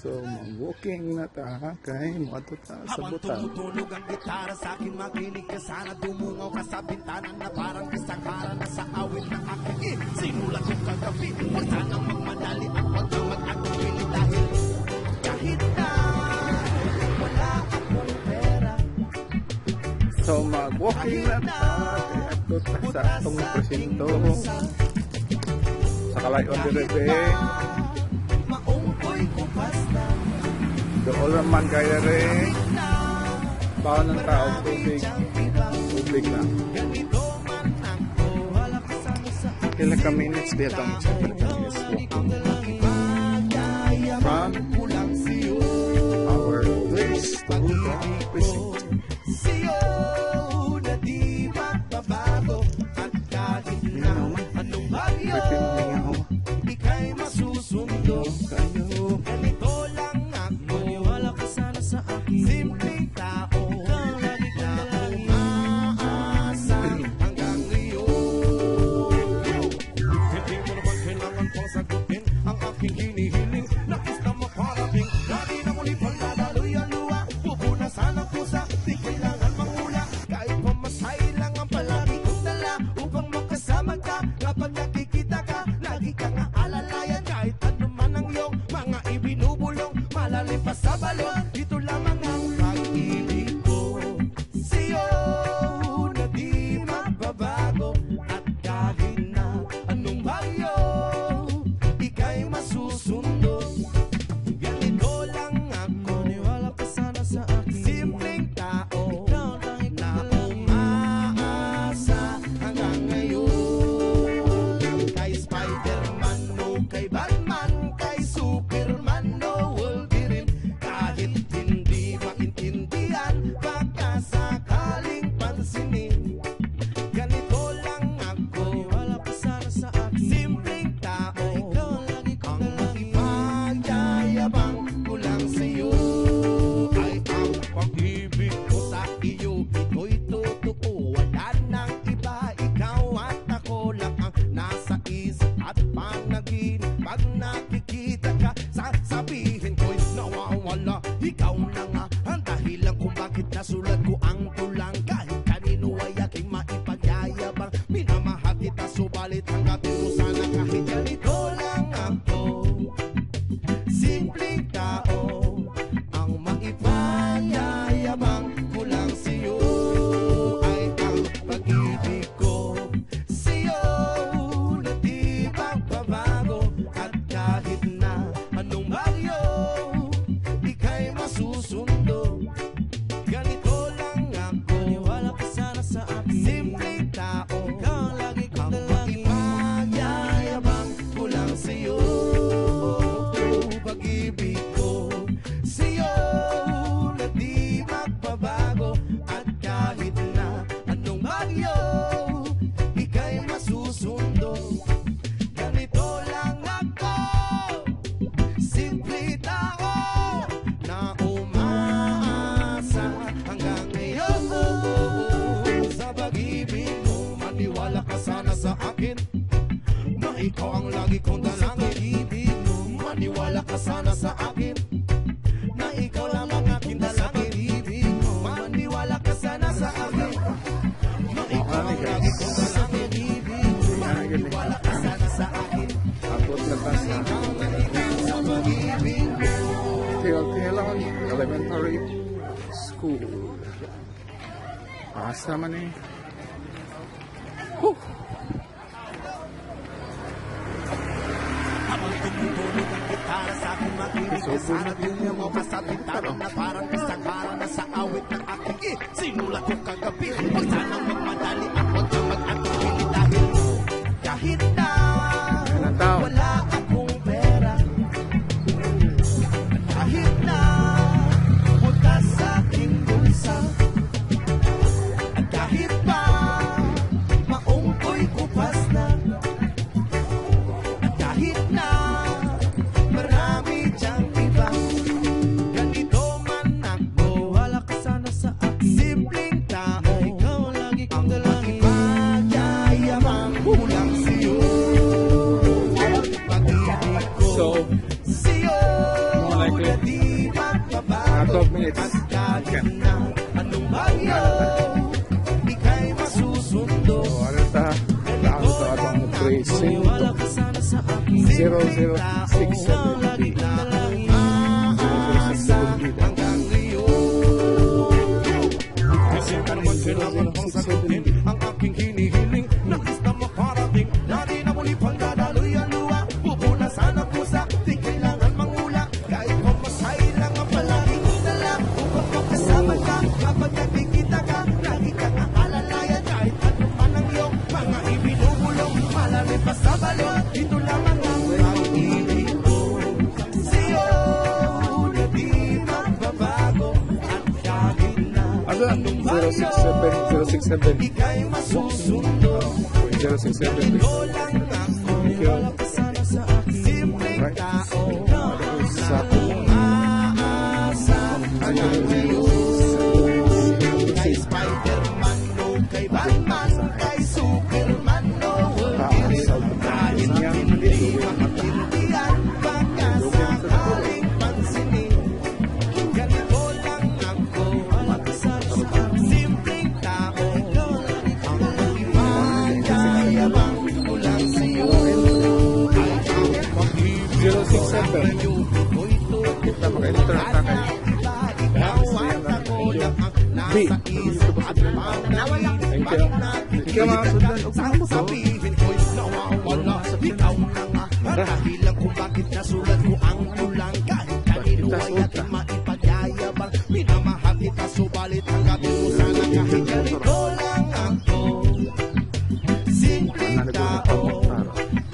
So, mag-walking na ta kay moto ta sa butan. Tumutulog ang gitara sa akin, makinig ka sana. Dumungaw ka sa bintanan na parang isang hara na sa awit ng aking sinulat ko kagabi. Huwag sanang magmadali at huwag kang mag-atubili dahil kahit na wala akong pera. So, mag-walking na ta kay ato ta sa atong presinto. Sa Kalayon Direbe. Doon naman kaya rin bawal ng tao, tubig na. Kailan ka minutes dito ang isang is walking from our place to the precinct. Ika'y masusundo kayo. Ganito lang ako, maniwala ka sana sa akin. Simpleng tao, ikaw lagi ka umaasa hanggang ngayon. Hindi mo naman kailangan pang sagutin ang aking hinihiling. Nais na maparating, lagi na muli pagdadaloy ang luha. Pupunasan ang pusa, di kailangan mangula. Kahit pamasay lang ang palagi kong dala upang makasama ka kapag nakikita ka. Lagi kang aalalayan kahit ano man ang iyong mga ibinubulong. Malalim pa sa balon, ito lamang ang pag-ibig ko sa'yo na di magbabago. At kahit na anong bagyo, ika'y masusundo. Ganito lang ako, maniwala ka sana sa akin. Simpleng tao, ikaw lang na umaasa hanggang ngayon. Kay Spider-Man o kay Batman, kay Superman o Wolverine, kahit hindi maintindihan, baka sakaling pansinin. Ganito lang ako, maniwala ka sana sa akin. Simpleng tao, ikaw lagi kong ipagyayabang ko lang sa'yo. Ay ang pag-ibig ko sa iyo, ito'y totoo. Wala nang iba, ikaw at ako lang ang nasa isip at panaginip. Pag nakikita ka, sasabihin ko'y nawawala. Ikaw na nga ang dahilan kung bakit nasulat ko ang tulang. Kahit kanino ay aking maipagyayabang, minamahal kita subalit hanggapin mo sana kahit ganito lang ako. Simpleng tao, ang maipagyayabang ko lang sa'yo. Ay ang pag-ibig ko sa'yo na di magbabago. At kahit na anong bagyo, ika'y masusundo. Ganito lang ako, maniwala ka sana sa akin. Simpleng tao, ikaw lagi kong dalangin. Ipagyayabang ko lang sa'yo. Pag-ibig ko sa'yo na di magbabago. At kahit na anong bagyo, ika'y masusundo. Ganito lang ako, simple tao na umaasa hanggang ngayon. Sa pag-ibig mo, maniwala ka sana sa akin, na ikaw ang lagi kong dalangin. Ibig mo, maniwala ka sana sa akin, na ikaw lang ang aking dalangin. Ibig mo, maniwala ka sana sa akin, na ikaw ang lagi kong dalangin. Ibig mo, maniwala ka sana sa akin, Abot na ta sa sa pag-ibig mo. Kailan Elementary School. Asa man eh. Whew. Habang tumutulog ang gitara sa akin, makinig ka sana. Dumungaw ka sa bintanan na parang isang hara na sa awit ng aking sinulat ko kagabi. Huwag sanang magmadali at huwag kang mag-atubili dahil kahit na wala akong pera, kahit na butas sa aking bulsa, at kahit pa maong ko'y kupas na, at kahit na marami diyang iba, ganito man likely. Mga 12 minutes. Okay. Anong bagyo, ika'y masusundo. So, ano ta? Lakas ito atong tracing to 0067B. 0067B. Hanggang ngayon, kasi pa naman kailangan kong sagutin ang aking hinihiling. Nais na makarating, dati na muli pang dadaloy ang luwa. Pupunasan ang pusa, di kailangan mangula. Kahit mamasay lang ang palaging dala. Upang makasama ka, kapag nagkikita ka, lagi kang aalalayan. Kahit ano man ang iyong mga ibinubulong, malamig pa sa balon. Ito lamang ang pag-ibig ko sa'yo, na di magbabago. At kahit na Ano? 067. ika'y masusundo. 067B. Ito lang ako, wala ka sana sa akin. Simpleng Right. tao, Sa aasa hanggang ngayon. Kay Spider-Man, no, kay Batman, kay Superman, no, kahit hindi makatindihan, baka sakaling pansinin. Ganito lang ako, wala ka sana sa akin. Simpleng tao, ang pag-iwayayabang ko lang sa'yo. Ay ang pag-ibig 067. ko ito. Kita maka-editor ng takay. B. Thank you. Ikaw mga sundan. Sabihin ko'y nawawala. Ikaw na nga ang dahilan kung bakit nasulat ko ang tulang. Kahit kanino ay ating maipagayabang. Minamahal kita subalit hanggatin mo sana kahit ganito lang ako. Simpleng tao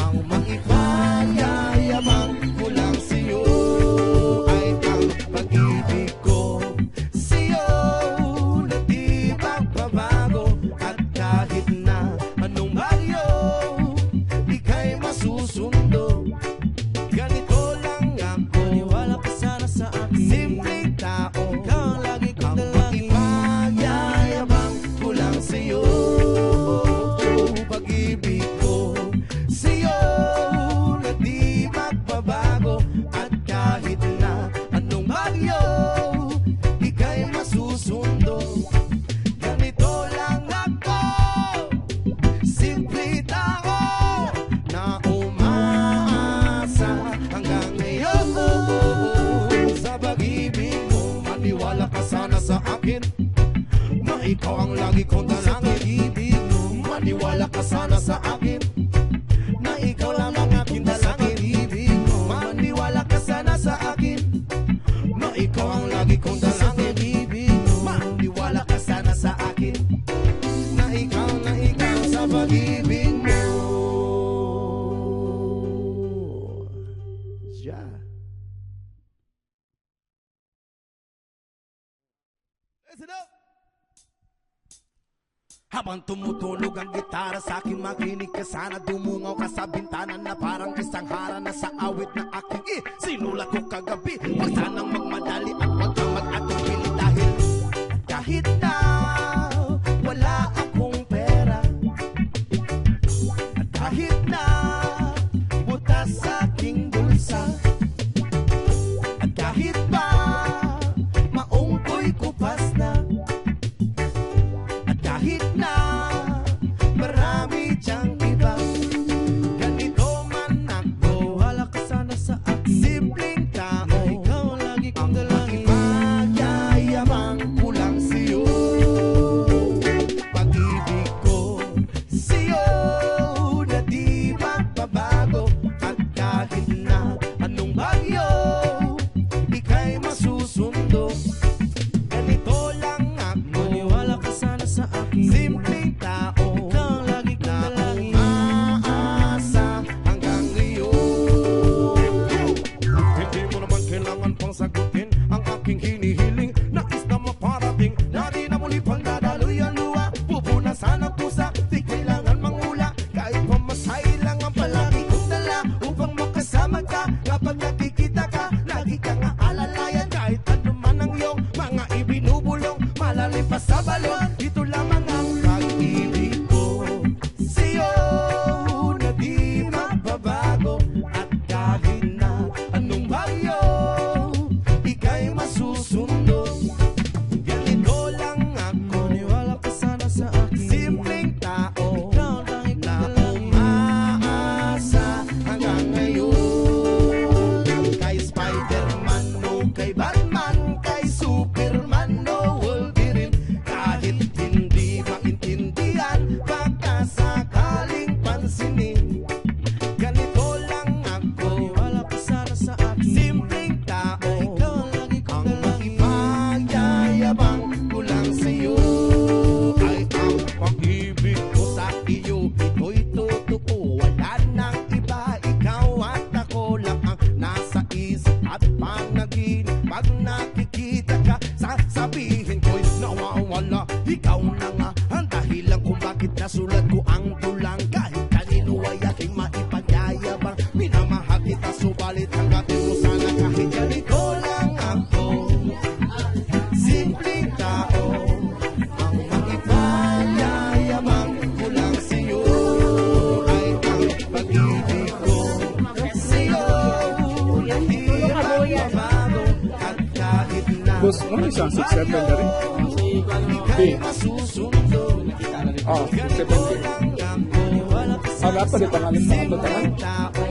ang maipagayabang ko lang sa'yo. Ay ang pag-ibig ko sa'yo na di magbabago. At kahit na anong bagyo, ika'y masusundo. Ganito lang ako, wala ka sana sa akin. Simpleng tao, ikaw ang lagi kong dalangin. Magyayabang ko lang sa'yo. Pag-ibig ko sa'yo na di magbabago. At kahit na anong bagyo, ika'y masusundo. Ganito lang ako, simple tao na umaasa hanggang ngayon. Sa pag-ibig mo, maniwala ka sana sa akin na ikaw ang lagi kong dalangin. Ibig mo, maniwala ka sana sa akin na ikaw lang ang aking dalangin. Ibig mo, maniwala ka sana sa akin na ikaw ang lagi kong dalangin. Ibig mo, maniwala ka sana sa akin na ikaw sa pag-ibig mo. Yeah. Listen up! Habang tumutunog ang gitara sa akin, makinig ka sana. Dumungaw ka sa bintana na parang isang harana sa awit na aking sinulat ko kagabi. Huwag sanang magmadali at huwag kang mag-atubili dahil kahit na wala akong pera, at kahit na butas sa aking bulsa, at kahit pa maong ko'y kupas na, at kahit na marami diyang iba, ganito man ako, wala ka sana sa akin. Simpleng tao, ikaw ang lagi kong dalangin. Magyayabang ko lang sa'yo. Pag-ibig ko sa'yo na di magbabago. At kahit na anong bagyo, ika'y masusundo. Ganito lang ako, maniwala ka sana sa akin. Simpleng tao, ikaw ang lagi kong dalangin. Aasa hanggang ngayon. Hindi mo naman kailangan pang sagutin ang aking hinihiling. Nais na maparating, dati na muli pang dadaloy ang luwa. Pupunasan ang pusa, di kailangan mangula. Kahit pamasay lang ang palagi kong dala. Upang makasama ka, kapag nakikita ka, lagi kang aalalayan. Kahit ano man ang iyong mga ibinubulong, malalim pa sa balon. Ito lamang ang pag-ibig ko sa'yo na di magbabago. At kahit na anong bagyo, At pag nakikita ka, sasabihin ko'y nawawala. Ikaw na nga ang dahilan kung bakit nasulat ko ang tulang. Kahit kanino ay aking maipagyayabang, minamahal kita subalit hanggatin mo sana. Kahit ganito lang ako, simpleng tao, ang maipagayabang ko lang sa'yo ay ang pag-ibig ko sa'yo. Hindi magbabago at kahit na Boss, ano isang 6'7 na rin? ika'y masusundo. Ah, 6'7 din. Lang ako, Ah, dapat ito nga ng mga simpleng tao,